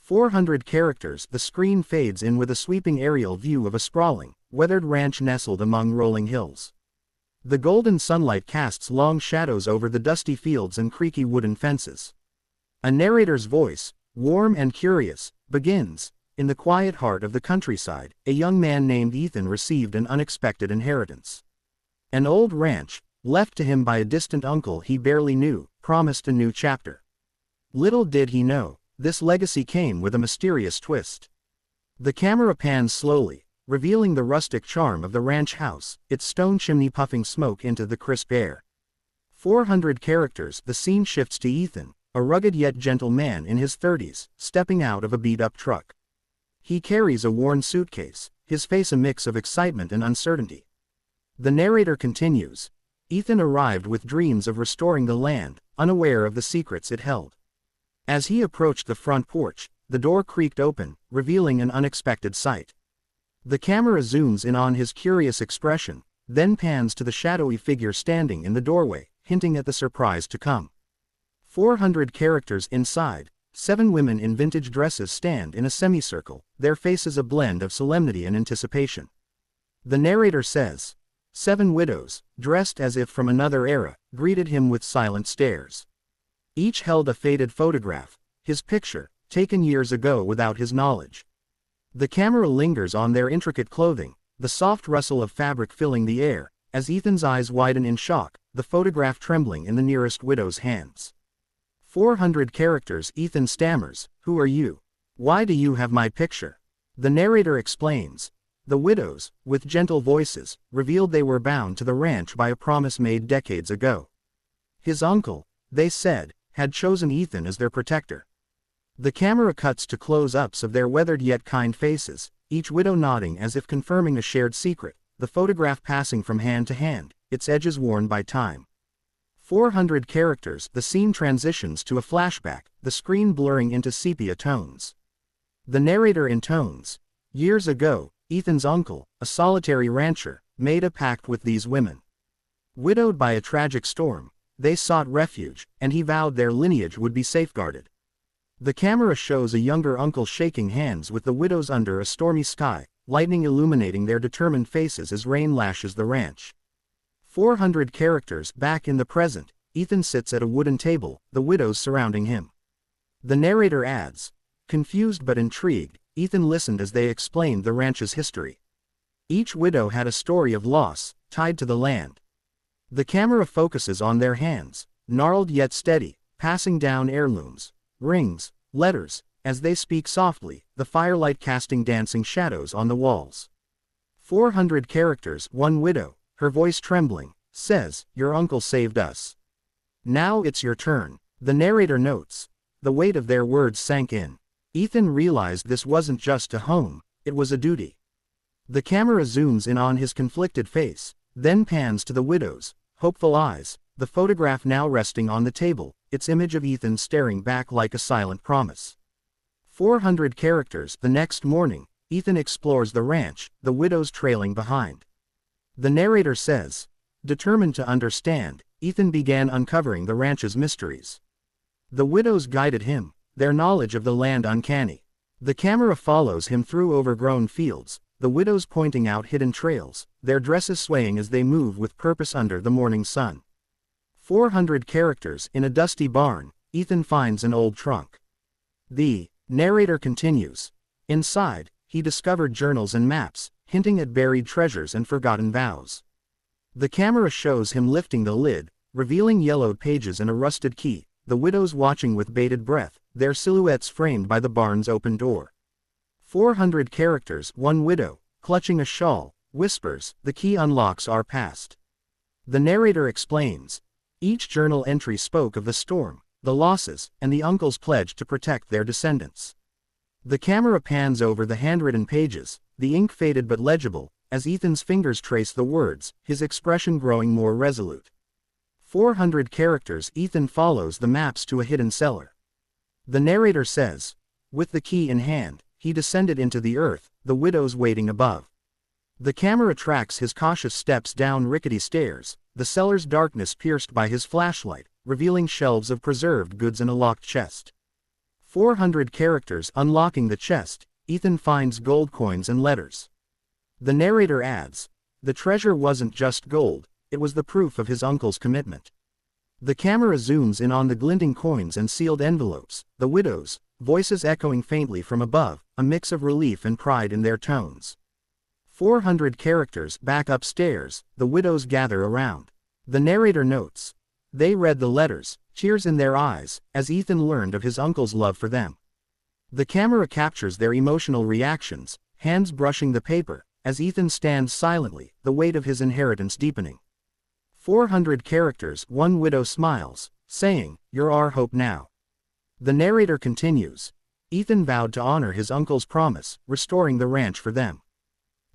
400 characters. The screen fades in with a sweeping aerial view of a sprawling, weathered ranch nestled among rolling hills. The golden sunlight casts long shadows over the dusty fields and creaky wooden fences. A narrator's voice, warm and curious, begins. In the quiet heart of the countryside, a young man named Ethan received an unexpected inheritance. An old ranch, left to him by a distant uncle he barely knew, promised a new chapter. Little did he know, this legacy came with a mysterious twist. The camera pans slowly, revealing the rustic charm of the ranch house, its stone chimney puffing smoke into the crisp air. 400 characters. The scene shifts to Ethan, a rugged yet gentle man in his 30s, stepping out of a beat-up truck. He carries a worn suitcase, his face a mix of excitement and uncertainty. The narrator continues. Ethan arrived with dreams of restoring the land, unaware of the secrets it held. As he approached the front porch, the door creaked open, revealing an unexpected sight. The camera zooms in on his curious expression, then pans to the shadowy figure standing in the doorway, hinting at the surprise to come. 400 characters inside. 7 women in vintage dresses stand in a semicircle, their faces a blend of solemnity and anticipation. The narrator says, 7 widows, dressed as if from another era, greeted him with silent stares. Each held a faded photograph, his picture, taken years ago without his knowledge. The camera lingers on their intricate clothing, the soft rustle of fabric filling the air, as Ethan's eyes widen in shock, the photograph trembling in the nearest widow's hands. 400 characters. Ethan stammers, "Who are you? Why do you have my picture?" The narrator explains. The widows, with gentle voices, revealed they were bound to the ranch by a promise made decades ago. His uncle, they said, had chosen Ethan as their protector. The camera cuts to close-ups of their weathered yet kind faces, each widow nodding as if confirming a shared secret, the photograph passing from hand to hand, its edges worn by time. 400 characters. The scene transitions to a flashback, the screen blurring into sepia tones. The narrator intones, "Years ago, Ethan's uncle, a solitary rancher, made a pact with these women. Widowed by a tragic storm, they sought refuge, and he vowed their lineage would be safeguarded." The camera shows a younger uncle shaking hands with the widows under a stormy sky, lightning illuminating their determined faces as rain lashes the ranch. 400 characters. Back in the present, Ethan sits at a wooden table, the widows surrounding him. The narrator adds, "Confused but intrigued, Ethan listened as they explained the ranch's history. Each widow had a story of loss, tied to the land." The camera focuses on their hands, gnarled yet steady, passing down heirlooms, rings, letters, as they speak softly, the firelight casting dancing shadows on the walls. 400 characters. One widow, her voice trembling, says, "Your uncle saved us. Now it's your turn." The narrator notes. The weight of their words sank in. Ethan realized this wasn't just a home, it was a duty. The camera zooms in on his conflicted face, then pans to the widow's hopeful eyes, the photograph now resting on the table, its image of Ethan staring back like a silent promise. 400 characters. The next morning, Ethan explores the ranch, the widows trailing behind. The narrator says, determined to understand, Ethan began uncovering the ranch's mysteries. The widows guided him, their knowledge of the land uncanny. The camera follows him through overgrown fields, the widows pointing out hidden trails, their dresses swaying as they move with purpose under the morning sun. 400 characters. In a dusty barn, Ethan finds an old trunk. The narrator continues. Inside, he discovered journals and maps, hinting at buried treasures and forgotten vows. The camera shows him lifting the lid, revealing yellowed pages and a rusted key, the widows watching with bated breath, their silhouettes framed by the barn's open door. 400 characters. One widow, clutching a shawl, whispers, "The key unlocks our past." The narrator explains. Each journal entry spoke of the storm, the losses, and the uncle's pledge to protect their descendants. The camera pans over the handwritten pages, the ink faded but legible, as Ethan's fingers trace the words, his expression growing more resolute. 400 characters. Ethan follows the maps to a hidden cellar. The narrator says, with the key in hand, he descended into the earth, the widows waiting above. The camera tracks his cautious steps down rickety stairs, the cellar's darkness pierced by his flashlight, revealing shelves of preserved goods and a locked chest. 400 characters. Unlocking the chest, Ethan finds gold coins and letters. The narrator adds, the treasure wasn't just gold, it was the proof of his uncle's commitment. The camera zooms in on the glinting coins and sealed envelopes, the widows, voices echoing faintly from above, a mix of relief and pride in their tones. 400 characters. Back upstairs, the widows gather around. The narrator notes, they read the letters, tears in their eyes, as Ethan learned of his uncle's love for them. The camera captures their emotional reactions, hands brushing the paper, as Ethan stands silently, the weight of his inheritance deepening. 400 characters. One widow smiles, saying, "You're our hope now." The narrator continues, Ethan vowed to honor his uncle's promise, restoring the ranch for them.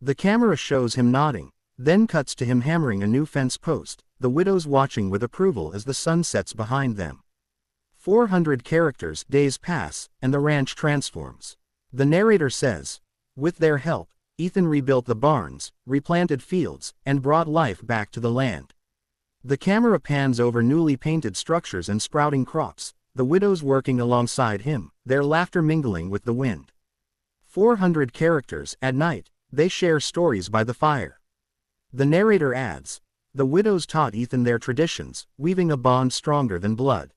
The camera shows him nodding, then cuts to him hammering a new fence post, the widows watching with approval as the sun sets behind them. 400 characters. Days pass, and the ranch transforms. The narrator says, with their help, Ethan rebuilt the barns, replanted fields, and brought life back to the land. The camera pans over newly painted structures and sprouting crops, the widows working alongside him, their laughter mingling with the wind. 400 characters. At night, they share stories by the fire. The narrator adds, the widows taught Ethan their traditions, weaving a bond stronger than blood.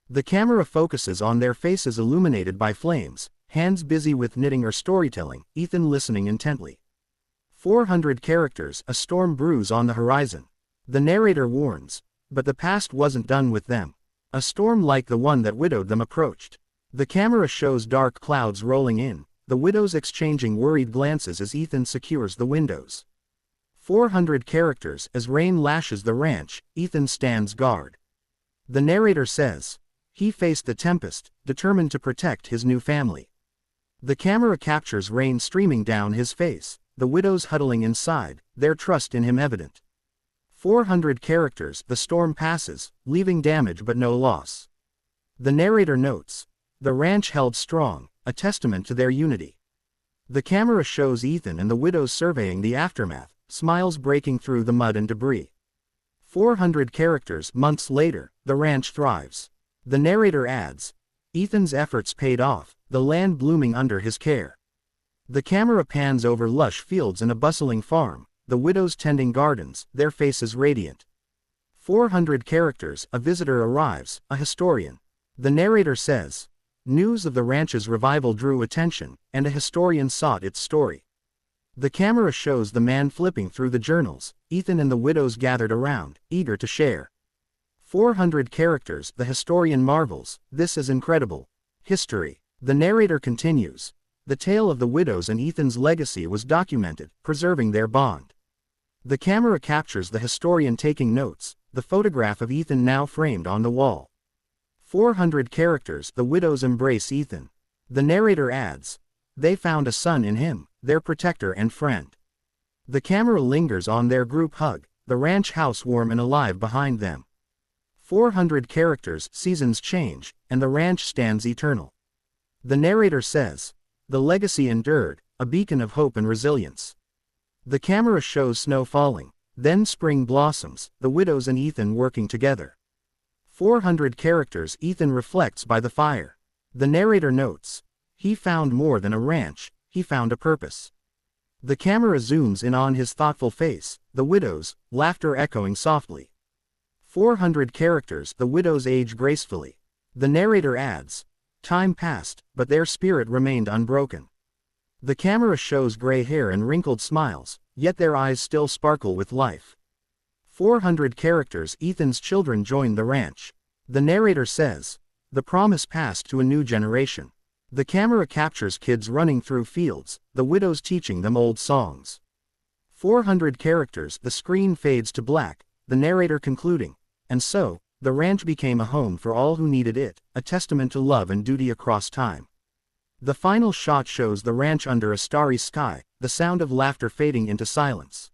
The camera focuses on their faces illuminated by flames, hands busy with knitting or storytelling, Ethan listening intently. 400 characters. A storm brews on the horizon. The narrator warns, but the past wasn't done with them. A storm like the one that widowed them approached. The camera shows dark clouds rolling in, the widows exchanging worried glances as Ethan secures the windows. 400 characters. As rain lashes the ranch, Ethan stands guard. The narrator says, he faced the tempest, determined to protect his new family. The camera captures rain streaming down his face, the widows huddling inside, their trust in him evident. 400 characters. The storm passes, leaving damage but no loss. The narrator notes, the ranch held strong, a testament to their unity. The camera shows Ethan and the widows surveying the aftermath, smiles breaking through the mud and debris. 400 characters. Months later, the ranch thrives. The narrator adds, Ethan's efforts paid off, the land blooming under his care. The camera pans over lush fields and a bustling farm, the widows tending gardens, their faces radiant. 400 characters. A visitor arrives, a historian. The narrator says, news of the ranch's revival drew attention, and a historian sought its story. The camera shows the man flipping through the journals, Ethan and the widows gathered around, eager to share. 400 characters. The historian marvels, this is incredible. History. The narrator continues, the tale of the widows and Ethan's legacy was documented, preserving their bond. The camera captures the historian taking notes, the photograph of Ethan now framed on the wall. 400 characters. The widows embrace Ethan. The narrator adds, they found a son in him, their protector and friend. The camera lingers on their group hug, the ranch house warm and alive behind them. 400 characters. Seasons change, and the ranch stands eternal. The narrator says, the legacy endured, a beacon of hope and resilience. The camera shows snow falling, then spring blossoms, the widows and Ethan working together. 400 characters. Ethan reflects by the fire. The narrator notes, he found more than a ranch, he found a purpose. The camera zooms in on his thoughtful face, the widows, laughter echoing softly. 400 characters. The widows age gracefully. The narrator adds, time passed, but their spirit remained unbroken. The camera shows gray hair and wrinkled smiles, yet their eyes still sparkle with life. 400 characters. Ethan's children join the ranch. The narrator says, the promise passed to a new generation. The camera captures kids running through fields, the widows teaching them old songs. 400 characters. The screen fades to black, the narrator concluding, and so, the ranch became a home for all who needed it, a testament to love and duty across time. The final shot shows the ranch under a starry sky, the sound of laughter fading into silence.